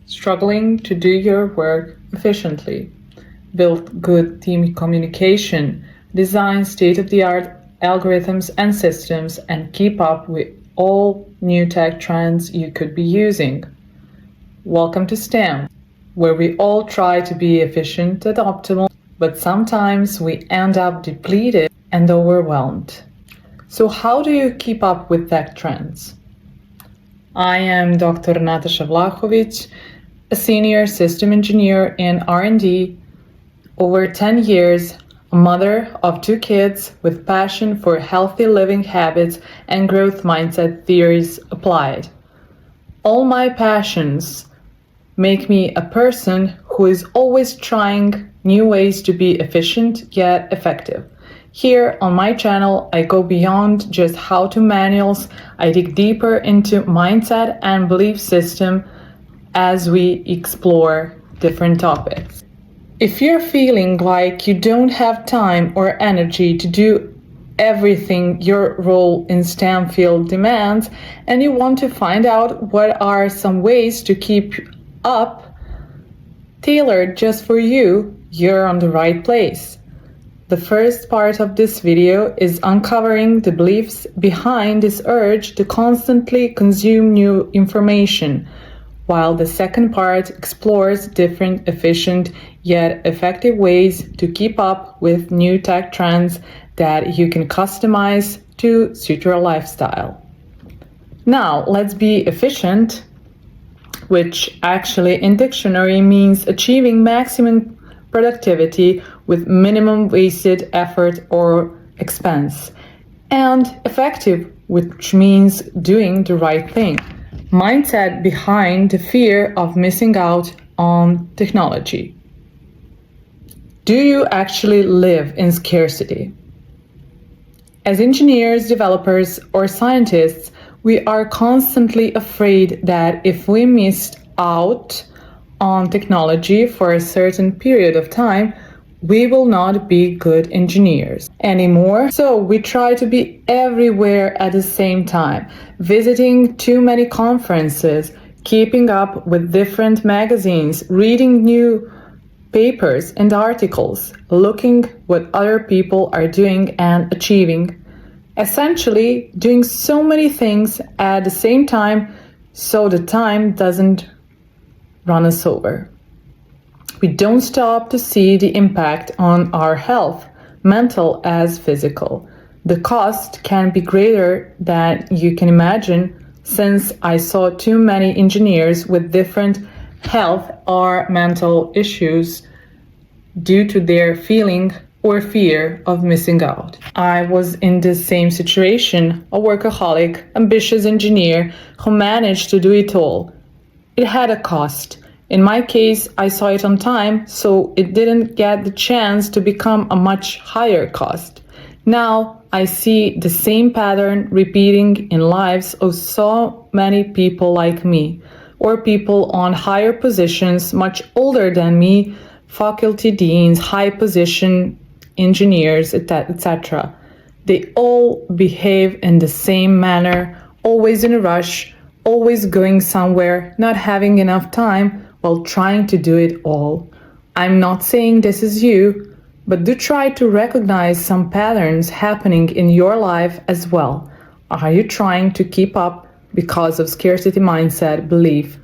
struggling to do your work efficiently, build good team communication, design state-of-the-art algorithms and systems, and keep up with all new tech trends you could be using. Welcome to STEM, where we all try to be efficient and optimal, but sometimes we end up depleted and overwhelmed. So how do you keep up with tech trends? I am Dr. Natasa Vlahovic, a senior system engineer in R&D, over 10 years, a mother of 2 kids with passion for healthy living habits and growth mindset theories applied. All my passions make me a person who is always trying new ways to be efficient yet effective. Here on my channel, I go beyond just how-to manuals. I dig deeper into mindset and belief system as we explore different topics. If you're feeling like you don't have time or energy to do everything your role in STEM field demands, and you want to find out what are some ways to keep up, tailored just for you, you're on the right place. The first part of this video is uncovering the beliefs behind this urge to constantly consume new information, while the second part explores different efficient yet effective ways to keep up with new tech trends that you can customize to suit your lifestyle. Now, let's be efficient, which actually in dictionary means achieving maximum productivity with minimum wasted effort or expense, and effective, which means doing the right thing. Mindset behind the fear of missing out on technology. Do you actually live in scarcity? As engineers, developers, or scientists, we are constantly afraid that if we missed out on technology for a certain period of time, we will not be good engineers anymore. So we try to be everywhere at the same time, visiting too many conferences, keeping up with different magazines, reading new papers and articles, looking what other people are doing and achieving. Essentially, doing so many things at the same time so the time doesn't run us over. We don't stop to see the impact on our health, mental as physical. The cost can be greater than you can imagine, since I saw too many engineers with different health or mental issues due to their feeling or fear of missing out. I was in the same situation, a workaholic, ambitious engineer who managed to do it all. It had a cost. In my case, I saw it on time, so it didn't get the chance to become a much higher cost. Now, I see the same pattern repeating in lives of so many people like me, or people on higher positions, much older than me, faculty deans, high position engineers, etc. They all behave in the same manner, always in a rush, always going somewhere, not having enough time while trying to do it all. I'm not saying this is you, but do try to recognize some patterns happening in your life as well. Are you trying to keep up because of scarcity mindset belief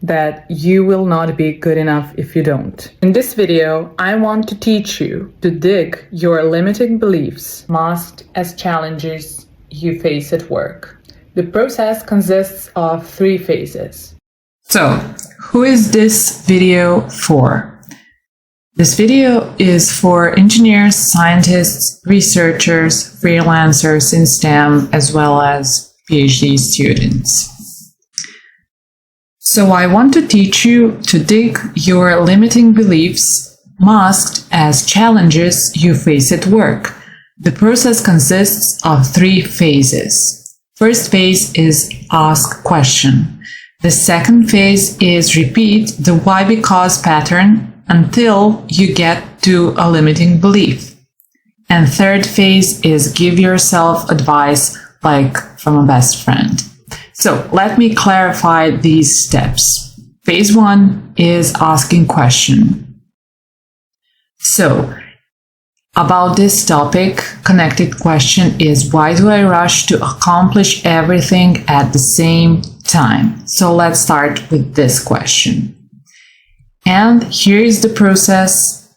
that you will not be good enough if you don't? In this video, I want to teach you to dig your limiting beliefs masked as challenges you face at work. The process consists of 3 phases. So, who is this video for? This video is for engineers, scientists, researchers, freelancers in STEM, as well as PhD students. So I want to teach you to dig your limiting beliefs masked as challenges you face at work. The process consists of 3 phases. First phase is ask question. The second phase is repeat the why because pattern until you get to a limiting belief. And third phase is give yourself advice like from a best friend. So let me clarify these steps. Phase 1 is asking question. So, about this topic, connected question is, why do I rush to accomplish everything at the same time? So let's start with this question. And here is the process.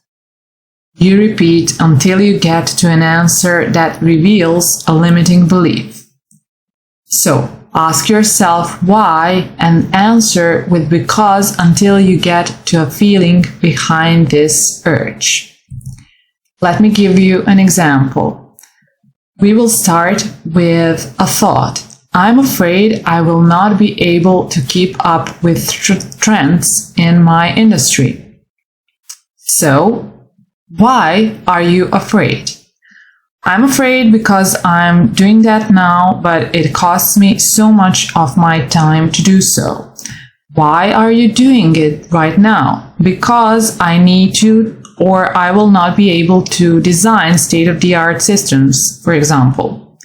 You repeat until you get to an answer that reveals a limiting belief. So ask yourself why and answer with because until you get to a feeling behind this urge. Let me give you an example. We will start with a thought. I'm afraid I will not be able to keep up with trends in my industry. So, why are you afraid? I'm afraid because I'm doing that now, but it costs me so much of my time to do so. Why are you doing it right now? Because I need to, or I will not be able to design state-of-the-art systems, for example.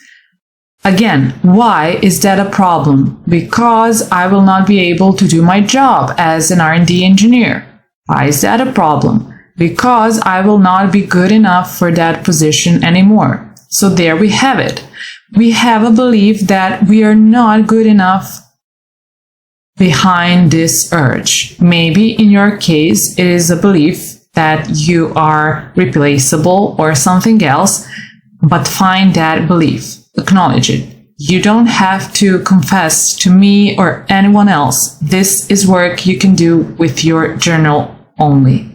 Again, why is that a problem? Because I will not be able to do my job as an R&D engineer. Why is that a problem? Because I will not be good enough for that position anymore. So there we have it. We have a belief that we are not good enough behind this urge. Maybe in your case, it is a belief that you are replaceable or something else, but find that belief, acknowledge it. You don't have to confess to me or anyone else. This is work you can do with your journal only.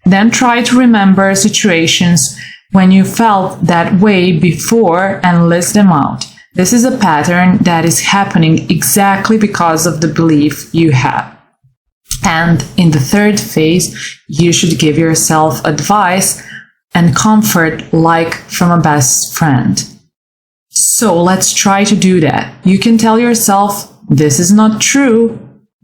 Then try to remember situations when you felt that way before and list them out. This is a pattern that is happening exactly because of the belief you have. And in the third phase, you should give yourself advice and comfort like from a best friend. So let's try to do that. You can tell yourself, this is not true.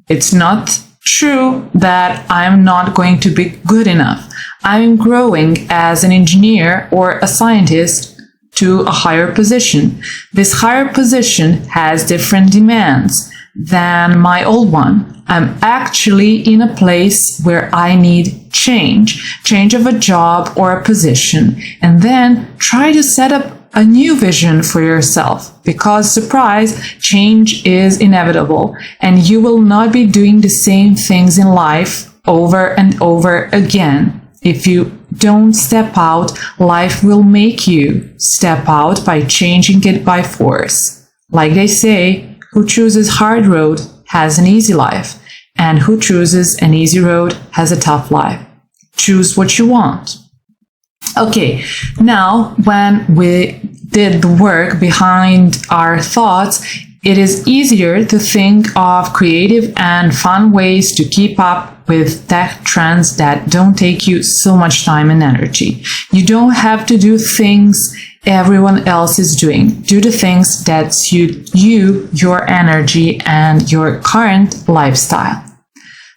It's not true that I'm not going to be good enough. I'm growing as an engineer or a scientist to a higher position. This higher position has different demands than my old one. I'm actually in a place where I need change of a job or a position, and then try to set up a new vision for yourself, because surprise, change is inevitable and you will not be doing the same things in life over and over again. If you don't step out, life will make you step out by changing it by force. Like they say, who chooses hard road has an easy life, and who chooses an easy road has a tough life. Choose what you want. Okay, now when we did the work behind our thoughts, it is easier to think of creative and fun ways to keep up with tech trends that don't take you so much time and energy. You don't have to do things everyone else is doing. Do the things that suit you, your energy, and your current lifestyle.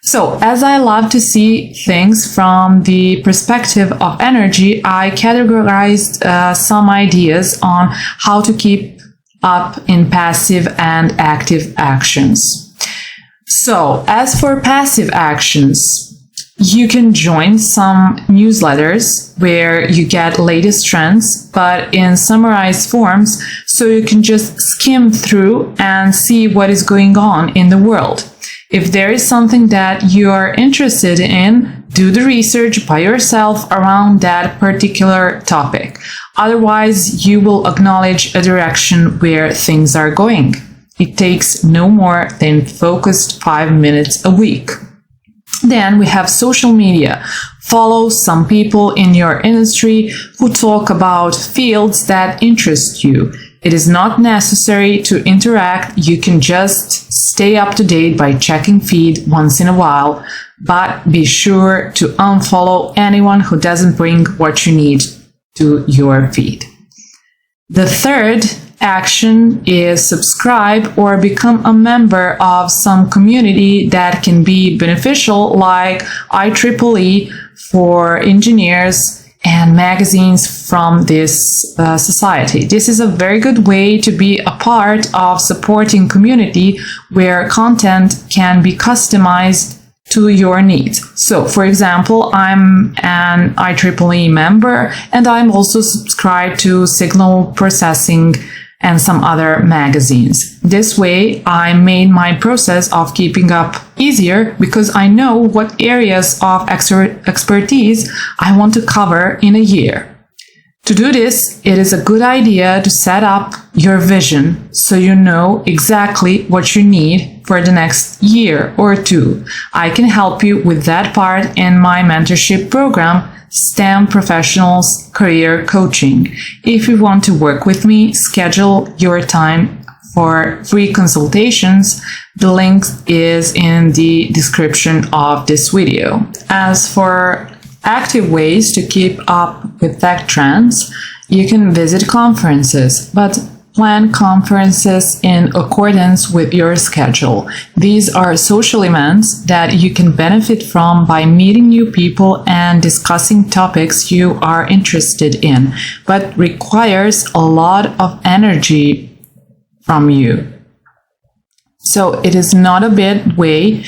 So, as I love to see things from the perspective of energy, I categorized some ideas on how to keep up in passive and active actions. So, as for passive actions, you can join some newsletters where you get latest trends, but in summarized forms, so you can just skim through and see what is going on in the world. If there is something that you are interested in, do the research by yourself around that particular topic. Otherwise, you will acknowledge a direction where things are going. It takes no more than focused 5 minutes a week. Then we have social media. Follow some people in your industry who talk about fields that interest you. It is not necessary to interact. You can just stay up to date by checking feed once in a while, but be sure to unfollow anyone who doesn't bring what you need to your feed. The third action is subscribe or become a member of some community that can be beneficial, like IEEE for engineers and magazines from this society. This is a very good way to be a part of supporting community where content can be customized to your needs. So, for example, I'm an IEEE member, and I'm also subscribed to Signal Processing and some other magazines. This way, I made my process of keeping up easier because I know what areas of expertise I want to cover in a year. To do this, it is a good idea to set up your vision so you know exactly what you need for the next year or two. I can help you with that part in my mentorship program, STEM Professionals Career Coaching. If you want to work with me, schedule your time for free consultations. The link is in the description of this video. As for active ways to keep up with tech trends, you can visit conferences, but plan conferences in accordance with your schedule. These are social events that you can benefit from by meeting new people and discussing topics you are interested in, but requires a lot of energy from you. So it is not a bad way.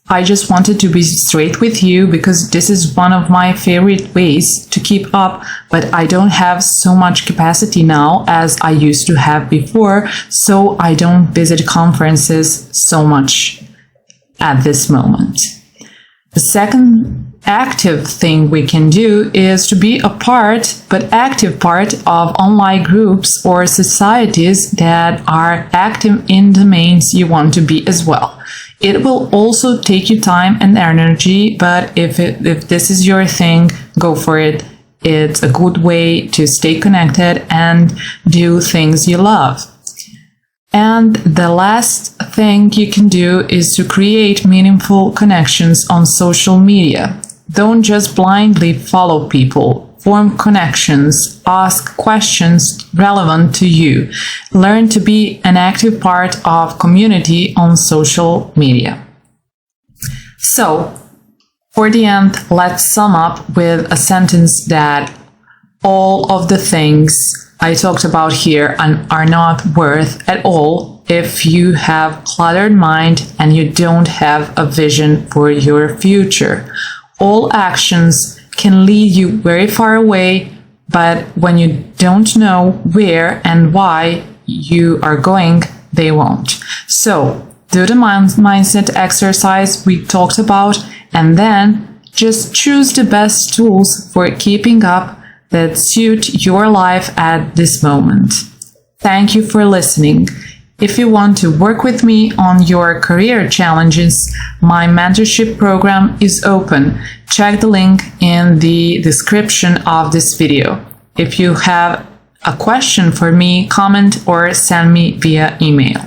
I just wanted to be straight with you because this is one of my favorite ways to keep up, but I don't have so much capacity now as I used to have before, so I don't visit conferences so much at this moment. The second active thing we can do is to be a part, but active part of online groups or societies that are active in domains you want to be as well. It will also take you time and energy, but if this is your thing, go for it. It's a good way to stay connected and do things you love. And the last thing you can do is to create meaningful connections on social media. Don't just blindly follow people. Form connections, ask questions relevant to you. Learn to be an active part of community on social media. So, for the end, let's sum up with a sentence that all of the things I talked about here are not worth at all if you have cluttered mind and you don't have a vision for your future. All actions can lead you very far away, but when you don't know where and why you are going, they won't. So, do the mindset exercise we talked about, and then just choose the best tools for keeping up that suit your life at this moment. Thank you for listening. If you want to work with me on your career challenges, my mentorship program is open. Check the link in the description of this video. If you have a question for me, comment or send me via email.